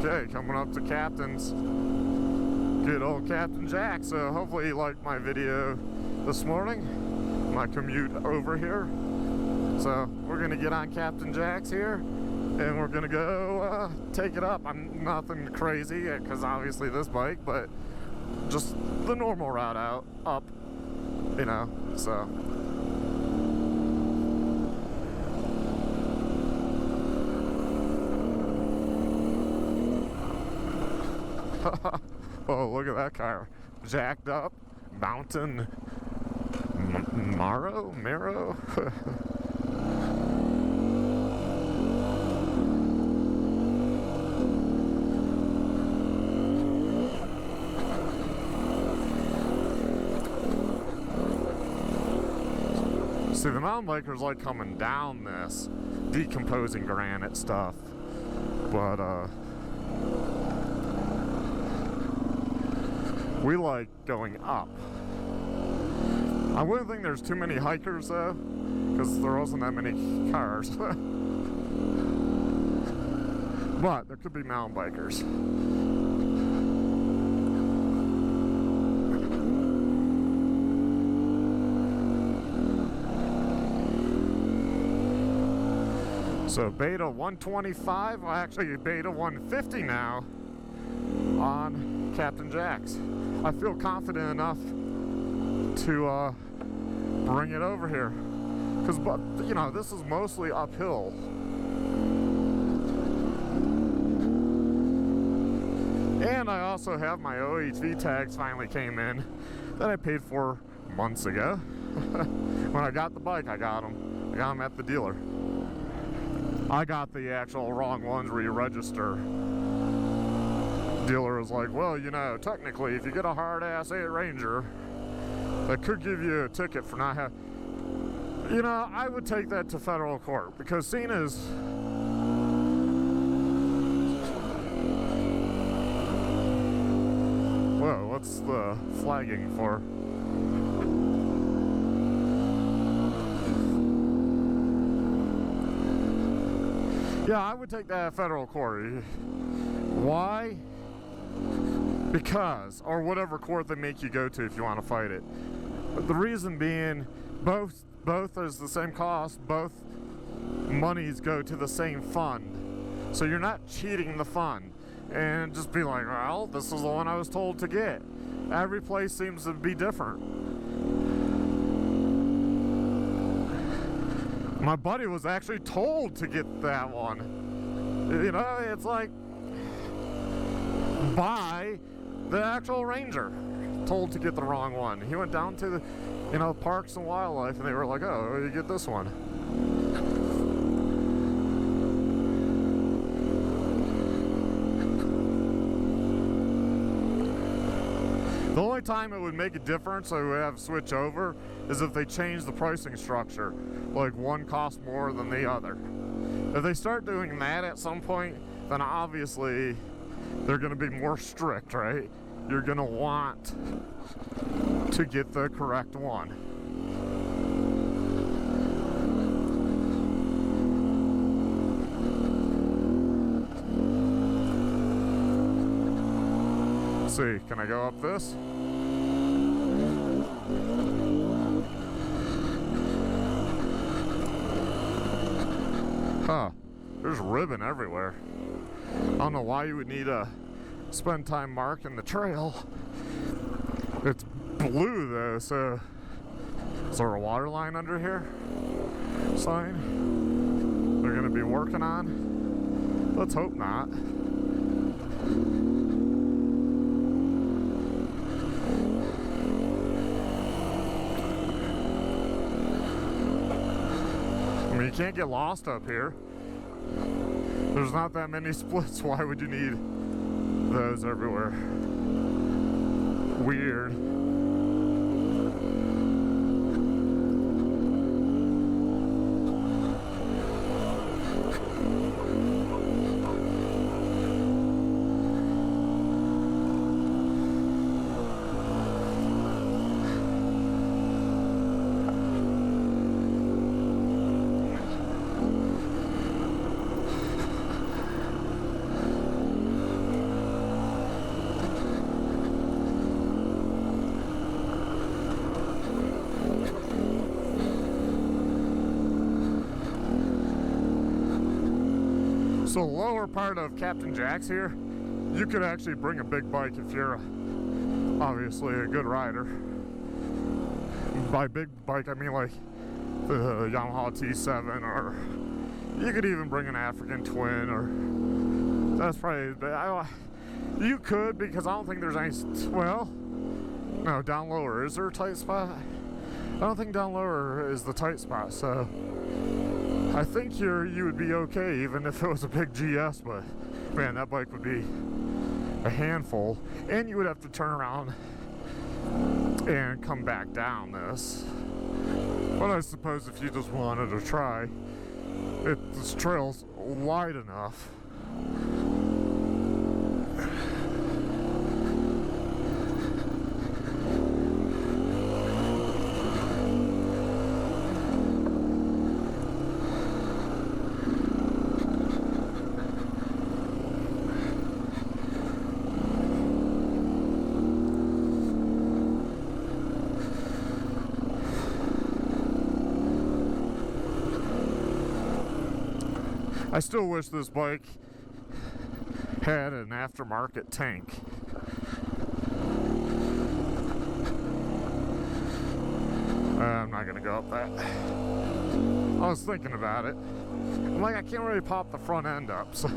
Okay, coming up to Captain's. Good old Captain Jack. So hopefully you liked my video this morning, my commute over here. So we're gonna get on Captain Jack's here and we're gonna go take it up. I'm nothing crazy because obviously this bike, but just the normal route up, you know, so. Oh, look at that car. Jacked up. Mountain Maro? See, the mountain bikers like coming down this decomposing granite stuff, but we like going up. I wouldn't think there's too many hikers though, because there wasn't that many cars. But there could be mountain bikers. So Beta 125, well actually Beta 150 now on Captain Jack's. I feel confident enough to bring it over here because, you know, this is mostly uphill. And I also have my OHV tags finally came in that I paid for months ago. When I got the bike, I got them at the dealer. I got the actual wrong ones where you register. Dealer was like, well, you know, technically if you get a hard-ass 8 Ranger, that could give you a ticket for not having... You know, I would take that to federal court, because seeing as... Whoa, what's the flagging for? Yeah, I would take that to federal court. Why? Because, or whatever court they make you go to if you want to fight it. But the reason being, both is the same cost, both monies go to the same fund. So you're not cheating the fund. And just be like, well, this is the one I was told to get. Every place seems to be different. My buddy was actually told to get that one. You know, it's like, buy the actual Ranger. Told to get the wrong one. He went down to the, you know, Parks and Wildlife, and they were like, oh, you get this one. The only time it would make a difference, so we have to switch over, is if they change the pricing structure. Like one costs more than the other. If they start doing that at some point, then obviously they're going to be more strict, right? You're going to want to get the correct one. Let's see, can I go up this? Huh, there's ribbon everywhere. I don't know why you would need to spend time marking the trail. It's blue though, so is there a water line under here? Sign they're gonna be working on? Let's hope not. I mean, you can't get lost up here. There's not that many splits. Why would you need those everywhere? Weird. So the lower part of Captain Jack's here, you could actually bring a big bike if you're obviously a good rider. By big bike, I mean like the Yamaha T7, or you could even bring an African Twin, or that's probably, you could, because I don't think there's any, well, no, down lower, is there a tight spot? I don't think down lower is the tight spot, so I think you would be okay even if it was a big GS, but man, that bike would be a handful, and you would have to turn around and come back down this. But I suppose if you just wanted to try, this trail's wide enough. I still wish this bike had an aftermarket tank. I'm not gonna go up that. I was thinking about it. I'm like, I can't really pop the front end up, so.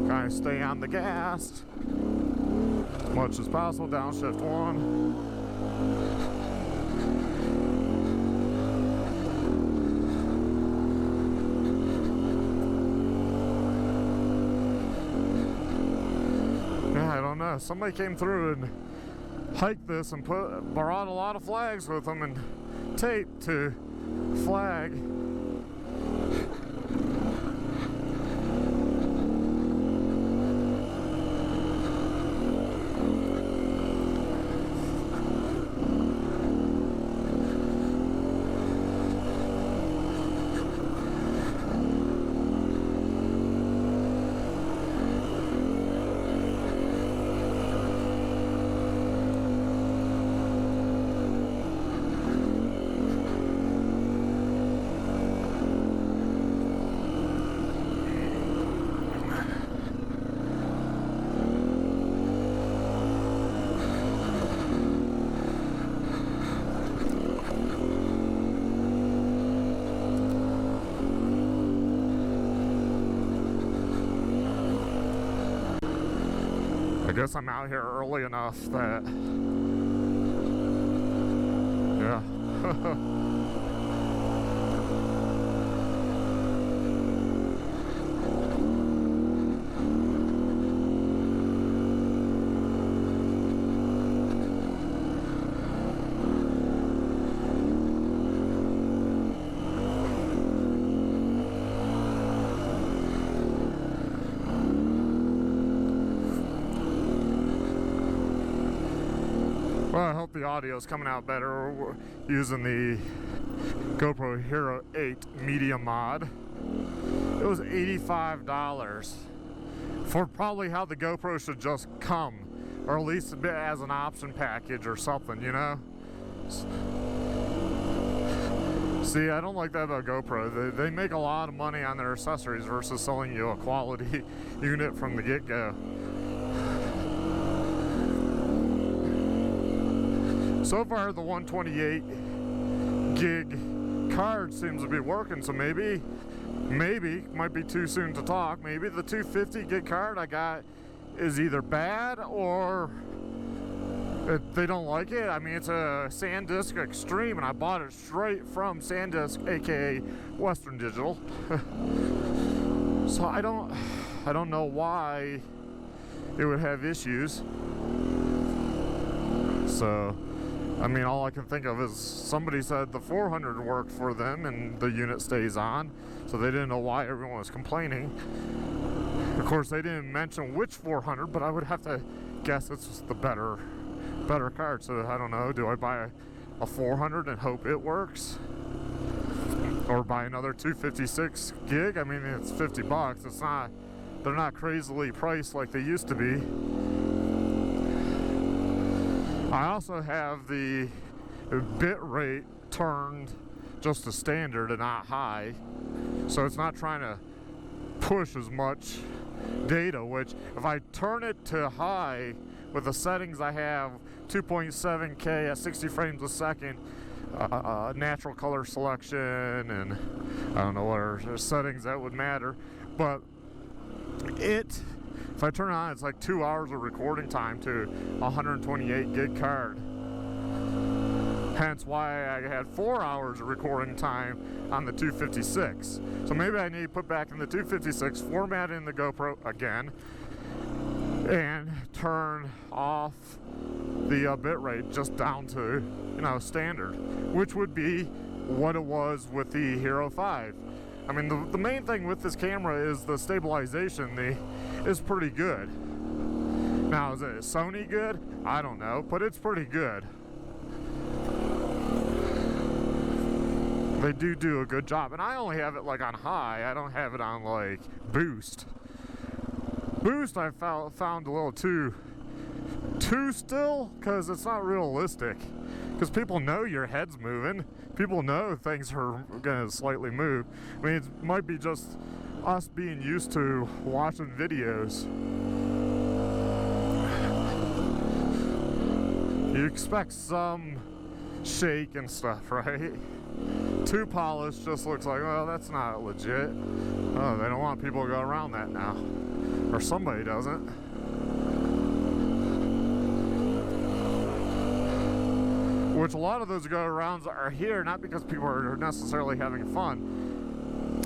Kind of stay on the gas as much as possible. Downshift 1. Somebody came through and hiked this and brought a lot of flags with them and tape to flag. I guess I'm out here early enough that, yeah. Well, I hope the audio is coming out better. We're using the GoPro Hero 8 Media Mod. It was $85 for probably how the GoPro should just come, or at least a bit as an option package or something, you know? See, I don't like that about GoPro. They make a lot of money on their accessories versus selling you a quality unit from the get-go. So far, the 128 gig card seems to be working, so maybe, might be too soon to talk, maybe the 250 gig card I got is either bad or they don't like it. I mean, it's a SanDisk Extreme, and I bought it straight from SanDisk, aka Western Digital. So I don't know why it would have issues. So, I mean, all I can think of is somebody said the 400 worked for them and the unit stays on, so they didn't know why everyone was complaining. Of course, they didn't mention which 400, but I would have to guess it's just the better card. So I don't know, do I buy a 400 and hope it works? Or buy another 256 gig? I mean, it's 50 bucks. It's not, they're not crazily priced like they used to be. I also have the bit rate turned just a standard and not high. So it's not trying to push as much data, which if I turn it to high with the settings I have, 2.7K at 60 frames a second, natural color selection, and I don't know what other settings that would matter, but if I turn it on, it's like 2 hours of recording time to 128 gig card. Hence why I had 4 hours of recording time on the 256. So maybe I need to put back in the 256, format in the GoPro again, and turn off the bit rate just down to, you know, standard, which would be what it was with the Hero 5. I mean, the main thing with this camera is the stabilization is pretty good. Now, is it Sony good? I don't know, but it's pretty good. They do a good job, and I only have it like on high. I don't have it on like boost. Boost I found a little too still, because it's not realistic. Because people know your head's moving. People know things are gonna slightly move. I mean, it might be just us being used to watching videos. You expect some shake and stuff, right? Too polished just looks like, well, that's not legit. Oh, they don't want people to go around that now. Or somebody doesn't. Which a lot of those go-arounds are here, not because people are necessarily having fun,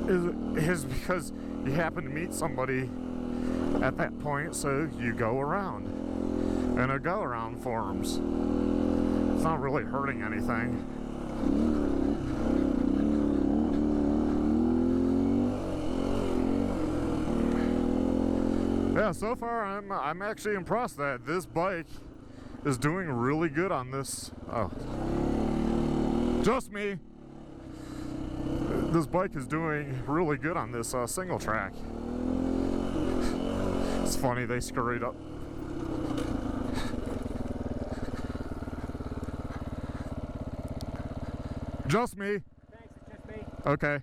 is because you happen to meet somebody at that point, so you go around. And a go-around forms. It's not really hurting anything. Yeah, so far I'm actually impressed that this bike is doing really good on this. Oh, just me. This bike is doing really good on this single track. It's funny, they scurried up. Just me. Thanks, it's just me. Okay.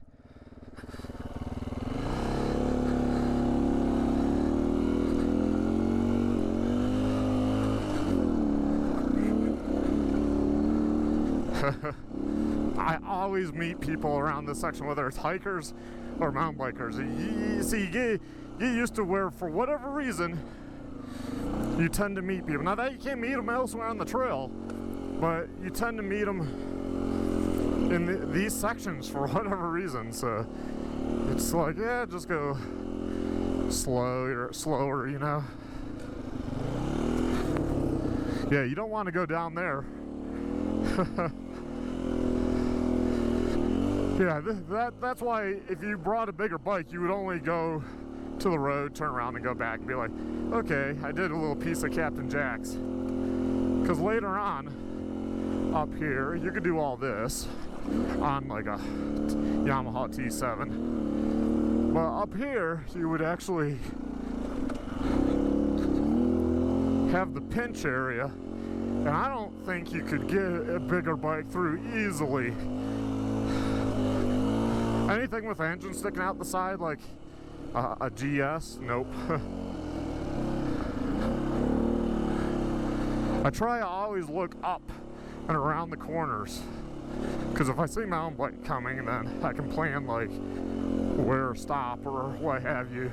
I always meet people around this section, whether it's hikers or mountain bikers. You get used to where, for whatever reason, you tend to meet people. Now that you can't meet them elsewhere on the trail, but you tend to meet them in these sections for whatever reason. So it's like, yeah, just go slower, you know. Yeah, you don't want to go down there. Yeah, that's why if you brought a bigger bike, you would only go to the road, turn around and go back and be like, okay, I did a little piece of Captain Jack's. Because later on, up here, you could do all this on like a Yamaha T7. But up here, you would actually have the pinch area, and I don't think you could get a bigger bike through easily. Anything with engine sticking out the side, like a GS, nope. I try to always look up and around the corners, because if I see mountain bike coming, then I can plan like where to stop or what have you.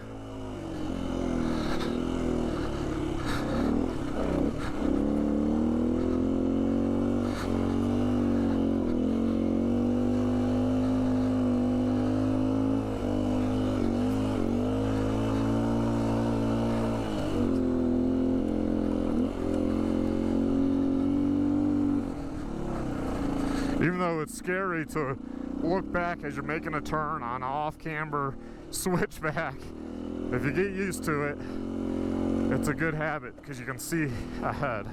Even though it's scary to look back as you're making a turn on off-camber switchback, if you get used to it, it's a good habit because you can see ahead.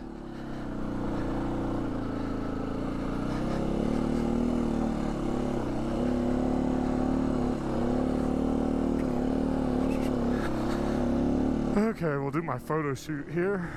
Okay, we'll do my photo shoot here.